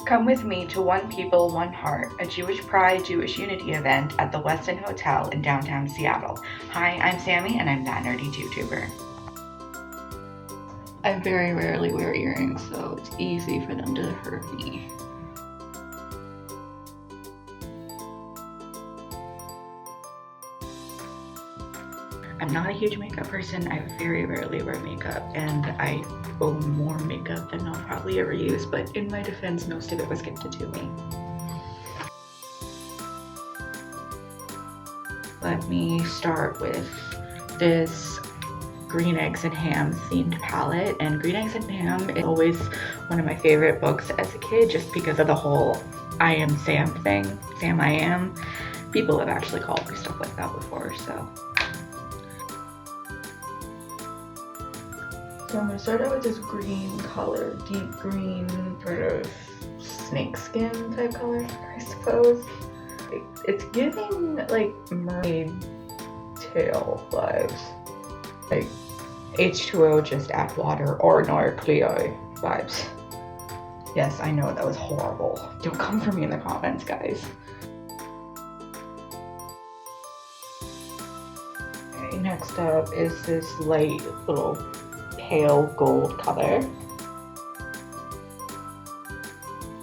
Come with me to One People, One Heart, a Jewish Pride, Jewish Unity event at the Westin Hotel in downtown Seattle. Hi, I'm Sammy, and I'm that nerdy YouTuber. I very rarely wear earrings, so it's easy for them to hurt me. I'm not a huge makeup person. I very rarely wear makeup, and I own more makeup than I'll probably ever use, but in my defense, most of it was gifted to me. Let me start with this green eggs and ham themed palette, and green eggs and ham is always one of my favorite books as a kid just because of the whole I am Sam thing. Sam I am. People have actually called me stuff like that before, so. So I'm gonna start out with this green color, deep green, sort of snakeskin type color, I suppose. It's giving like mermaid tail vibes. Like H2O, just add water, or Nor Cleo vibes. Yes, I know that was horrible. Don't come for me in the comments, guys. Okay, next up is this light little pale gold color.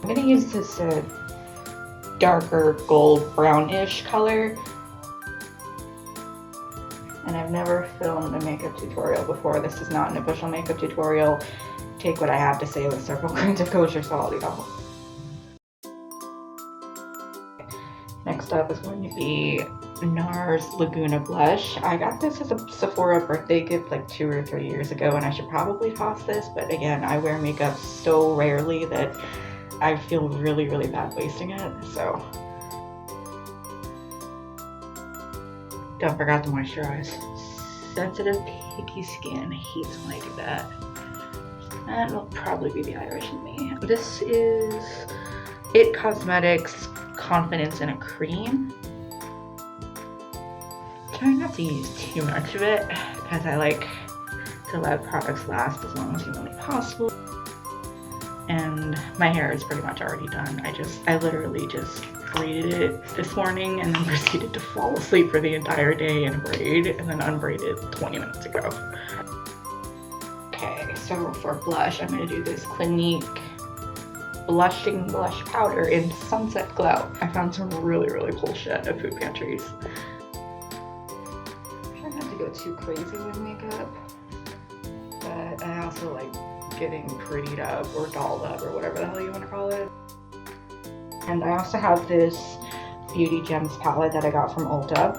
I'm gonna use this darker gold brownish color. And I've never filmed a makeup tutorial before. This is not an official makeup tutorial. Take what I have to say with several grains of kosher salt, y'all. Next up is going to be NARS Laguna Blush. I got this as a Sephora birthday gift like 2 or 3 years ago, and I should probably toss this, but again, I wear makeup so rarely that I feel really, really bad wasting it, so. Don't forget to moisturize. Sensitive, picky skin hates when I do that. That will probably be the Irish in me. This is IT Cosmetics Confidence in a Cream. Try not to use too much of it because I like to let products last as long as humanly possible. And my hair is pretty much already done. I literally just braided it this morning and then proceeded to fall asleep for the entire day in a braid and then unbraided 20 minutes ago. Okay, so for blush, I'm gonna do this Clinique Blushing Blush Powder in Sunset Glow. I found some really, really cool shit at food pantries. I try not to go too crazy with makeup, but I also like getting prettied up or dolled up or whatever the hell you want to call it. And I also have this Beauty Gems palette that I got from Ulta.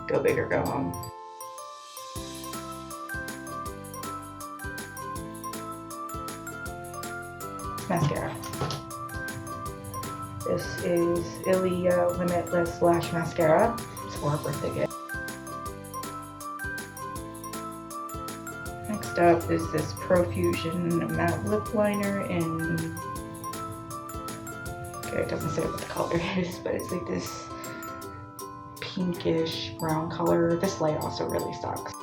Go big or go home. Mascara. This is Ilia Limitless Lash Mascara. It's for a birthday gift. Next up is this Profusion Matte Lip Liner in, okay, it doesn't say what the color is, but it's like this pinkish brown color. This light also really sucks.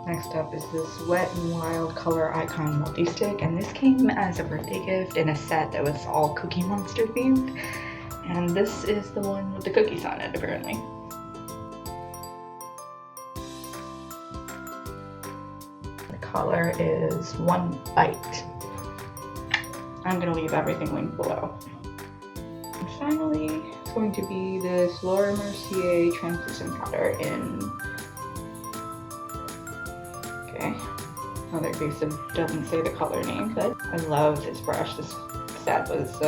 Next up is this Wet n Wild Color Icon Multi-Stick, and this came as a birthday gift in a set that was all Cookie Monster themed, and this is the one with the cookies on it, apparently. The color is One Bite. I'm going to leave everything linked below. And finally, it's going to be this Laura Mercier Translucent Powder in, okay, another case of doesn't say the color name, but I love this brush. This set was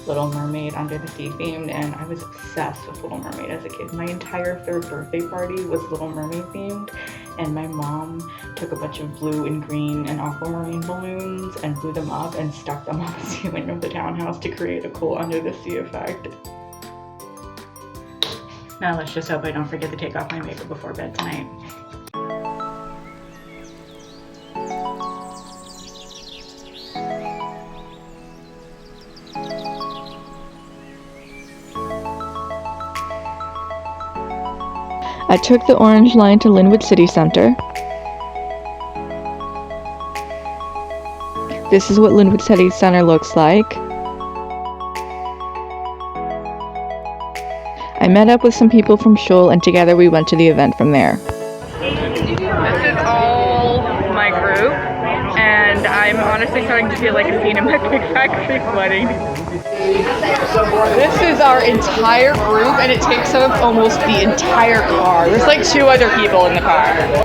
Little Mermaid Under the Sea themed, and I was obsessed with Little Mermaid as a kid. My entire 3rd birthday party was Little Mermaid themed, and my mom took a bunch of blue and green and aquamarine balloons and blew them up and stuck them on the ceiling of the townhouse to create a cool under the sea effect. Now let's just hope I don't forget to take off my makeup before bed tonight. I took the Orange Line to Linwood City Center. This is what Linwood Study Center looks like. I met up with some people from Shul, and together we went to the event from there. This is all my group, and I'm honestly starting to feel like a scene in my Big Factory wedding. This is our entire group, and it takes up almost the entire car. There's like 2 other people in the car.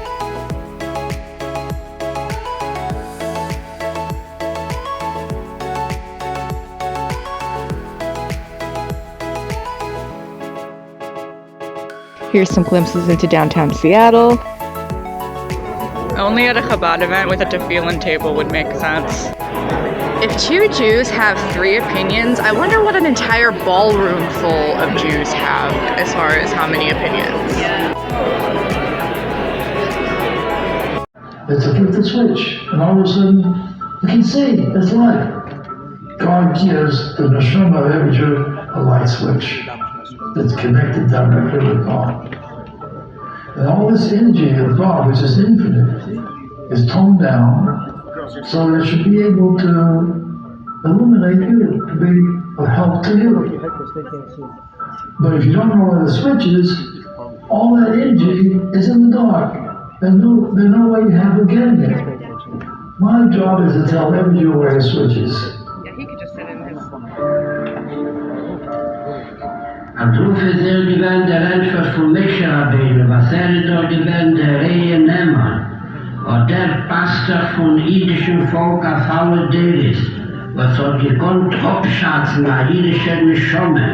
Here's some glimpses into downtown Seattle. Only at a Chabad event with a tefillin table would make sense. If 2 Jews have 3 opinions, I wonder what an entire ballroom full of Jews have as far as how many opinions. It's a flip the switch, and all of a sudden, you can see, it's light. God gives the neshama of every Jew a light switch that's connected directly with God. And all this energy of God, which is infinite, is toned down so that it should be able to illuminate you, to be of help to you. But if you don't know where the switch is, all that energy is in the dark. There's no way you have of getting it. My job is to tell every Jew where the switch is. Yeah, he could just sit in his... Und so viel sehr gewähnt der Rennschrift von Moshe Rabbeinu, was da gewähnt der Rehe Nehmann, und der Pastor von jüdischem Volk auf alle Delis, was hat gekonnt abschätzen nach jüdischer Neshome,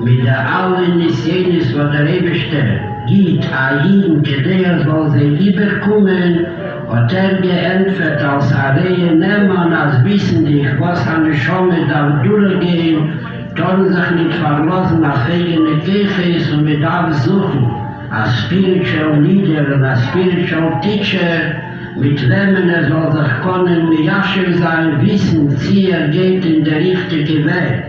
mit der allen Nisjenis, was der Rebbe gibt, a jeden Kedea soll sie überkommen, hat geantwortet als a Rehe Nehmann, als wissendig, was an Neshome darf durchgehen, können sich nicht verlassen auf eigene Käfes und mit alles suchen. Als spiritual leader und als spiritual teacher, mit wem soll sich können Yasher sein, wissen, sie geht in der richtige Weg.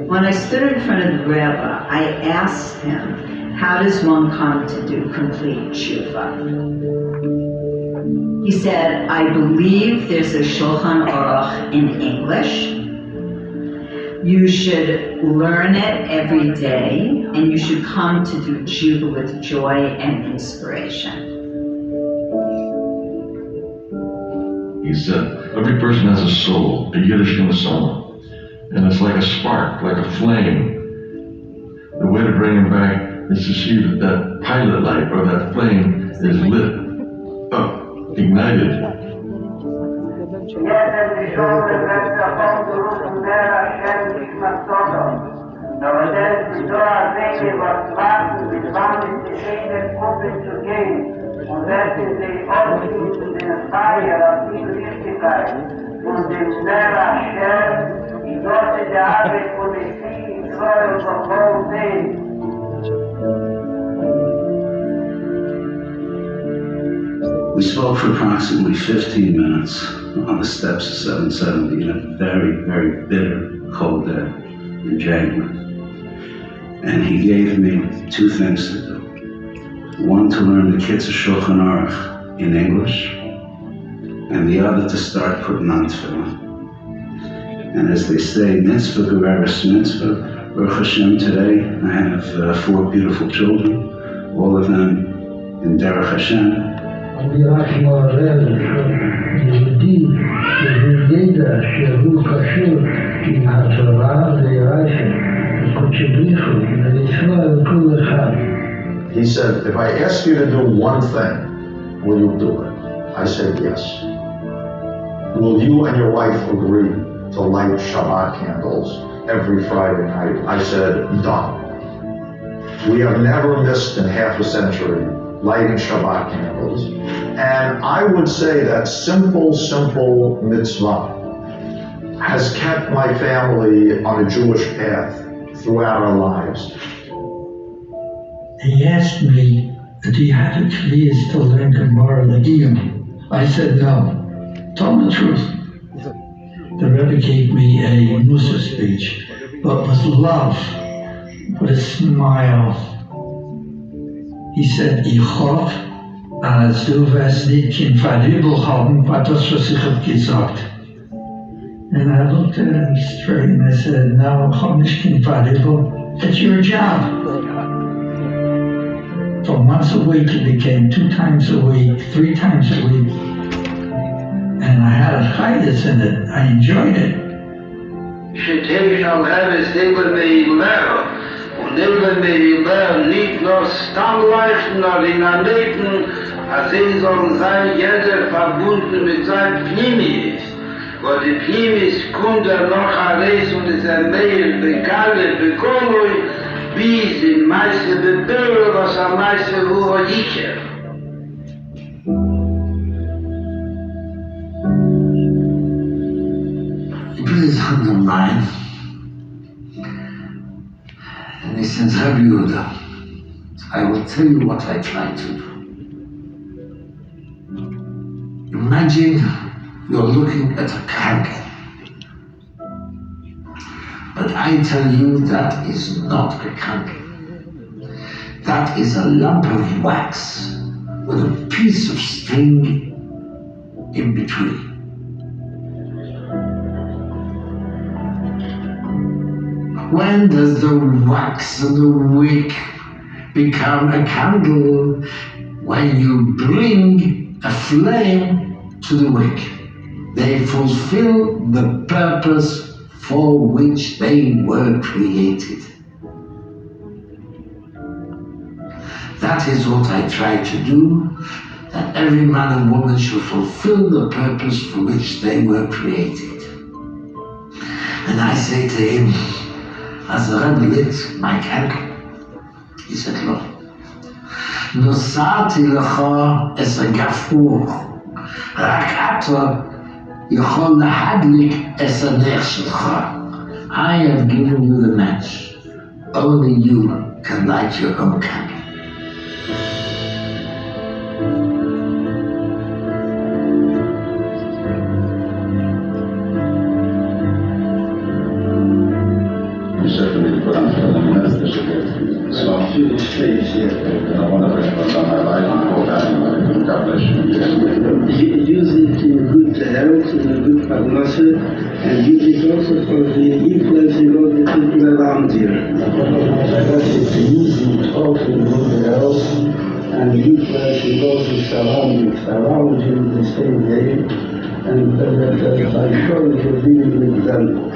When I stood in front of the Rebbe, I asked him, how does one come to do complete tshuva? He said, I believe there's a Shulchan Aruch in English. You should learn it every day, and you should come to do tshuva with joy and inspiration. He said, every person has a soul, a Yiddish Neshama, and it's like a spark, like a flame. The way to bring him back is to see that that pilot light or that flame is lit up. Ignited. We spoke for approximately 15 minutes on the steps of 770 in a very, very bitter, cold day in January. And he gave me 2 things to do. One, to learn the Kitzur Shulchan Aruch in English, and the other to start putting on tefillin. And as they say, mitzvah gereres mitzvah. Baruch Hashem, today I have 4 beautiful children, all of them in Derech Hashem. אני רק מעורר יהודי וידע שהוא קשור עם התורה ויראה וקודשי בריחו ולשמוע כל אחד. He said, if I ask you to do one thing, will you do it? I said yes. Will you and your wife agree to light Shabbat candles every Friday night? I said, done. We have never missed in half a century lighting Shabbat candles. And I would say that simple mitzvah has kept my family on a Jewish path throughout our lives. He asked me, do you have it please to learn Gemara Legiyim? I said no. Tell me the truth. The Rebbe gave me a Musa speech, but with love, with a smile. He said, Ichov als du wirst nicht kein Verübel haben, war das, was ich hab gesagt. And I looked at him straight and I said, no, ich hab nicht kein Verübel. It's your job. From once a week, it became 2 times a week, 3 times a week. And I had a hiatus in it. I enjoyed it. שתהיה על הרס נבל מהילר, ונבל מהילר nicht nur stammleichen, aber in Anbeten, als sollen sein, jeder verbunden mit seinem Pnimis. Wo die Pnimis kommt noch heraus und es mehr bekannt, bekommen, wie sie meiste bebürger, was am meisten YYJacobson. Please underline. And he says, Rabbi Yehuda, I will tell you what I try to do. Imagine you're looking at a kanker. But I tell you that is not a kanker. That is a lump of wax with a piece of string in between. When does the wax and the wick become a candle? When you bring a flame to the wick. They fulfill the purpose for which they were created. That is what I try to do, that every man and woman should fulfill the purpose for which they were created. And I say to him, as the Rebbe lit my candle, he said, "Lo, nosati lecha es hagafur, rak ata yochol lahadlik es hanech shelcha." I have given you the match. Only you can light your own candle. Use it in good health, in good prognosis, and use it also for the influencing of the people around you. Use it also in good health and influencing also around you the same day, and by showing you living example.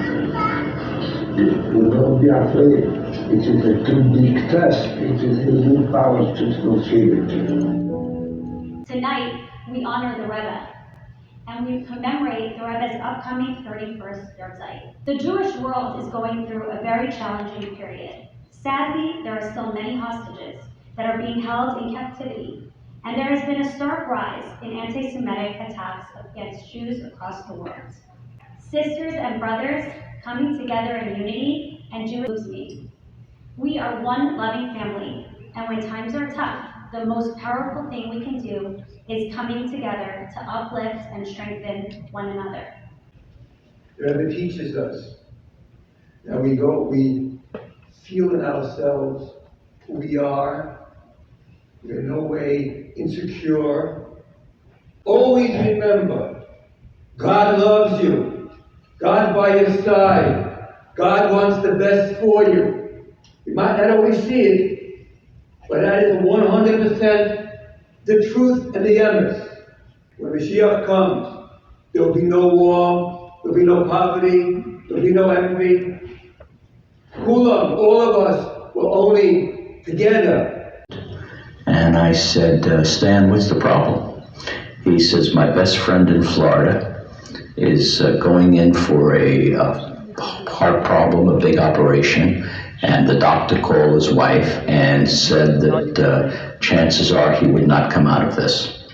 And don't be afraid. It is a too big task. It is in your power to fulfill it. Tonight, we honor the Rebbe, and we commemorate the Rebbe's upcoming 31st yahrzeit. The Jewish world is going through a very challenging period. Sadly, there are still many hostages that are being held in captivity, and there has been a stark rise in anti-Semitic attacks against Jews across the world. Sisters and brothers coming together in unity and Jewish me. We are one loving family, and when times are tough, the most powerful thing we can do is coming together to uplift and strengthen one another. The Rebbe teaches us that we feel in ourselves who we are. We're in no way insecure. Always remember, God loves you. God's by your side. God wants the best for you. You might not always see it, but that is 100% the truth and the emes. When Mashiach comes, there will be no war, there will be no poverty, there will be no envy. Kulam, all of us, will only together. And I said, Stan, what's the problem? He says, my best friend in Florida is going in for a heart problem, a big operation. And the doctor called his wife and said that chances are he would not come out of this.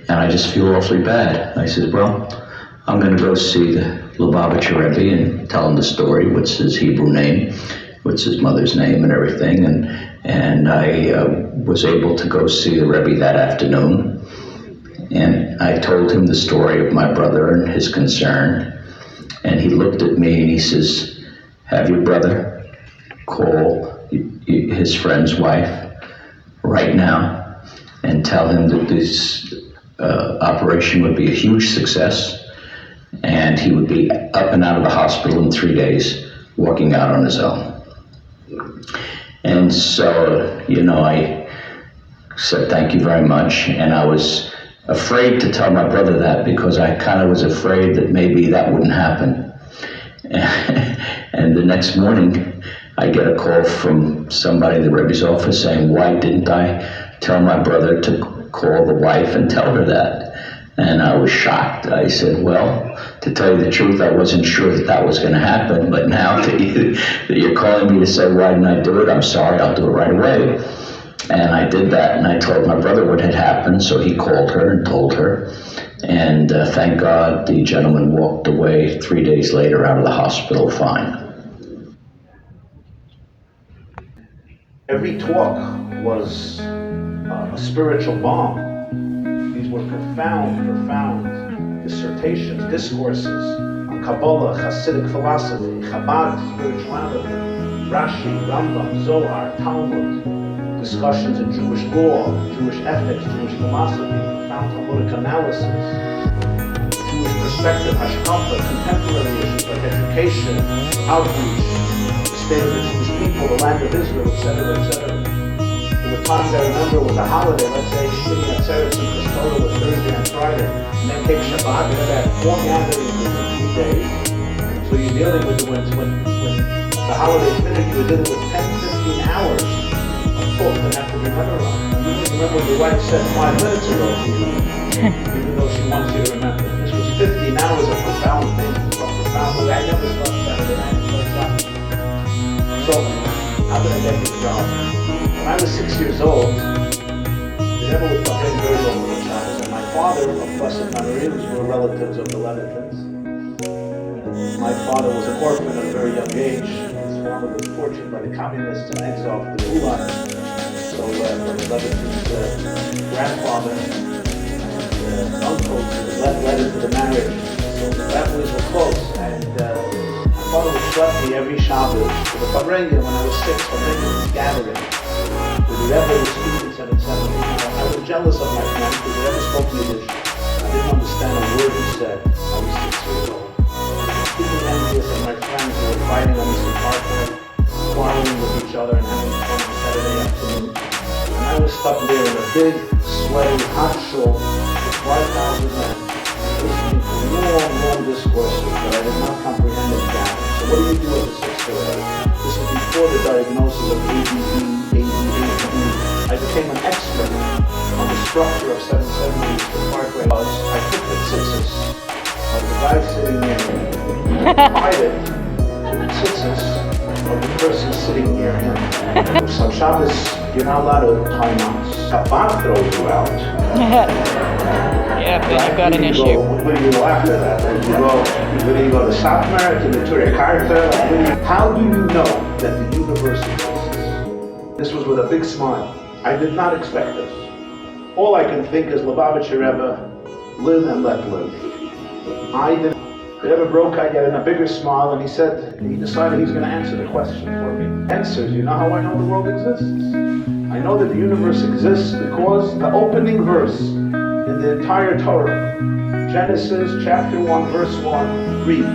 And I just feel awfully bad. I said, well, I'm going to go see the Lubavitcher Rebbe and tell him the story. What's his Hebrew name? What's his mother's name and everything? And I was able to go see the Rebbe that afternoon. And I told him the story of my brother and his concern. And he looked at me and he says, have your brother call his friend's wife right now and tell him that this operation would be a huge success, and he would be up and out of the hospital in 3 days, walking out on his own. And so, I said thank you very much, and I was afraid to tell my brother that because I kind of was afraid that maybe that wouldn't happen. And the next morning, I get a call from somebody in the Rebbe's office saying, why didn't I tell my brother to call the wife and tell her that? And I was shocked. I said, well, to tell you the truth, I wasn't sure that was going to happen, but now that you're calling me to say, why didn't I do it? I'm sorry, I'll do it right away. And I did that, and I told my brother what had happened, so he called her and told her. And thank God the gentleman walked away 3 days later out of the hospital fine. Every talk was a spiritual bomb. These were profound dissertations, discourses on Kabbalah, Hasidic philosophy, Chabad spirituality, Rashi, Rambam, Zohar, Talmud, discussions in Jewish law, Jewish ethics, Jewish philosophy, profound Talmudic analysis, Jewish perspective, hashkafa, contemporary issues like education, outreach, the state of the Jewish people, the land of Israel, etc., etc. There were times I remember with a holiday, let's say Shmini Atzeres and Christopher was Thursday and Friday, and then came Shabbat, and then had 4 gatherings within 3 days. So you're dealing with when the holiday finished, you were dealing with 10-15 hours of talk that have to be memorized. You remember what your wife said 5 minutes ago to you, even though she wants you to remember. This was 15 hours of profound things, profound. I never slept Saturday night until Shabbat. So, how did I get this job? When I was 6 years old, the Rebbe was talking very well with the Shabbos, and my father, of Blessed Memory, were relatives of the Levitins. My father was an orphan at a very young age. His father was tortured by the communists and exiled to the Gulag. So the Levitins' grandfather and uncle led into the marriage. So the families were close, and my father would schlep me every Shabbos to the Fabrenia when I was 6, Fabrenia gathering. The Rebbe was speaking 770. I was jealous of my friend because the Rebbe spoke Yiddish. I didn't understand a word he said. I was 6 years old. I was speaking envious of my friends who were fighting on Eastern Parkway, quarreling with each other and having fun on Saturday afternoon. And I was stuck there in a big, sweaty, hot shul with 5,000 men, listening to long discourses that I did not comprehend in Gaelic. So what do you do as a 6-year-old? This is before the diagnosis of ADD. I became an expert on the structure of 770 Eastern Parkway. I took the tzitzis of the guy sitting near me, applied it to the tzitzis of the person sitting near him. So Shabbos, you're not allowed to time outs. Shabbat throws you out. Yeah, but you've got an issue. Where do you go after that? Where do you go to Satmar, to the Turek Karta? How do you know that the universe exists? This was with a big smile. I did not expect this. All I can think is Lubavitcher Rebbe, live and let live. I didn't. The Rebbe broke out yet in a bigger smile, and he decided he's going to answer the question for me. Answers, you know how I know the world exists? I know that the universe exists because the opening verse in the entire Torah, Genesis chapter 1 verse 1, reads,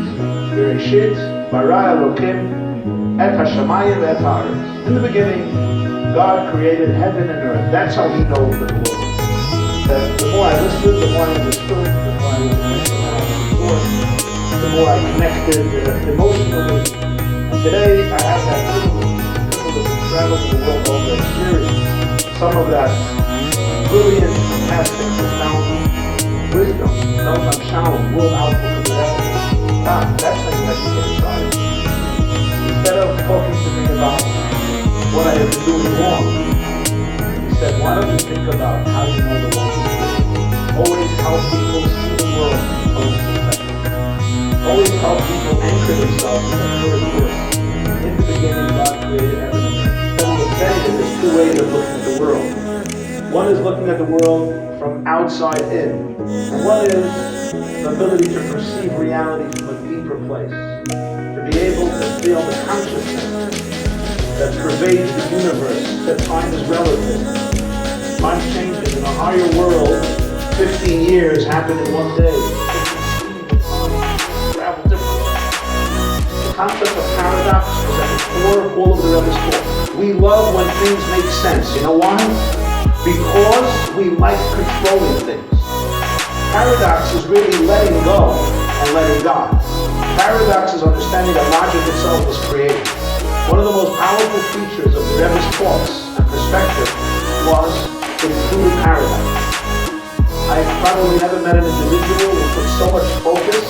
Bereshit bara Elokim et hashamayim et haaretz. In the beginning, God created heaven and earth. That's how he knows the world. The more I listened, the more I understood, the more I was the more I connected emotionally. And today I have that privilege to travel the world over and experience some of that brilliant, fantastic, profound wisdom. Melcham Shalom, world outlook of the Rebbe. That's how you educate a child. Instead of talking to me about what I have been doing wrong, he said, why don't you think about how you know the world is good? Always help people see the world from close perspective. Always help people anchor themselves in the first verse. In the beginning, God created heaven and earth. Then we'll say that there's 2 ways of looking at the world. One is looking at the world from outside in, and one is the ability to perceive reality from a deeper place. To be able to feel the consciousness that pervades the universe, that time is relative. Times changes. In a higher world, 15 years happen in one day. Travel differently. The concept of paradox is at the core of all of the Rebbe's talk. We love when things make sense. You know why? Because we like controlling things. Paradox is really letting go and letting God. Paradox is understanding that logic itself was created. One of the most powerful features of the Rebbe's talks and perspective was it included paradox. I've probably never met an individual who put so much focus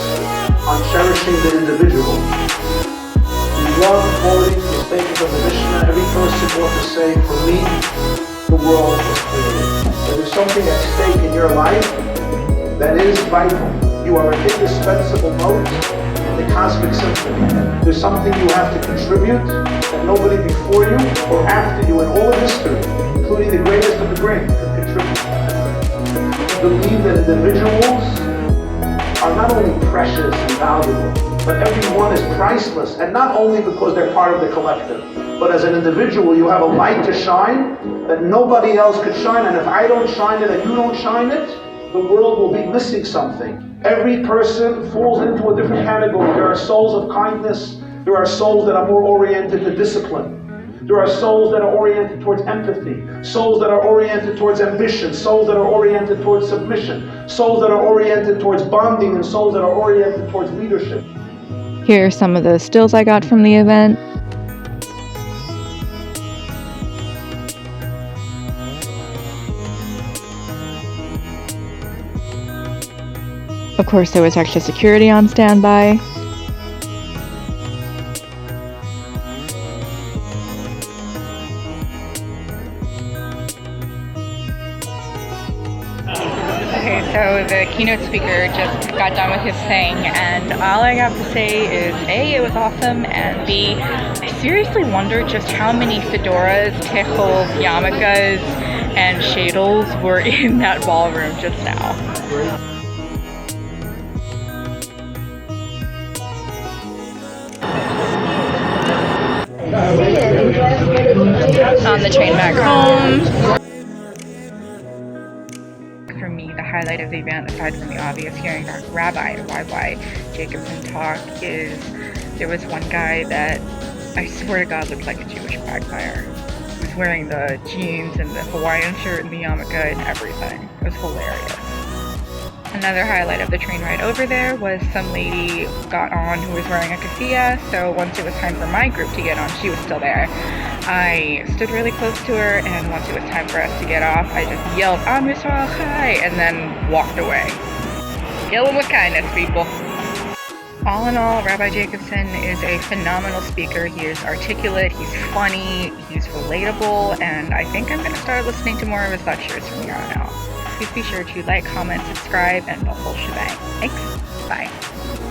on cherishing the individual. We love quoting the statement of the Mishnah. Every person ought to say, for me, the world was created. There is something at stake in your life that is vital. You are an indispensable note in the cosmic symphony. There's something you have to contribute that nobody before you or after you in all of history, including the greatest of the great, could contribute. We believe that individuals are not only precious and valuable, but everyone is priceless, and not only because they're part of the collective, but as an individual you have a light to shine that nobody else could shine, and if I don't shine it and you don't shine it, the world will be missing something. Every person falls into a different category. There are souls of kindness, there are souls that are more oriented to discipline. There are souls that are oriented towards empathy, souls that are oriented towards ambition, souls that are oriented towards submission, souls that are oriented towards bonding, and souls that are oriented towards leadership. Here are some of the stills I got from the event. Of course, there was extra security on standby. Okay, so the keynote speaker just got done with his thing, and all I have to say is A, it was awesome, and B, I seriously wonder just how many fedoras, techels, yarmulkes, and shadels were in that ballroom just now. On the train back home. For me, the highlight of the event, aside from the obvious hearing Rabbi YY Jacobson talk, is there was one guy that I swear to God looked like a Jewish quagmire. He was wearing the jeans and the Hawaiian shirt and the yarmulke and everything. It was hilarious. Another highlight of the train ride over there was some lady got on who was wearing a keffiyeh, so once it was time for my group to get on, she was still there. I stood really close to her, and once it was time for us to get off, I just yelled, Am Yisrael Chai, and then walked away. Kill him with kindness, people. All in all, Rabbi Jacobson is a phenomenal speaker. He is articulate, he's funny, he's relatable, and I think I'm going to start listening to more of his lectures from here on out. Please be sure to like, comment, subscribe, and the whole shebang. Thanks. Bye.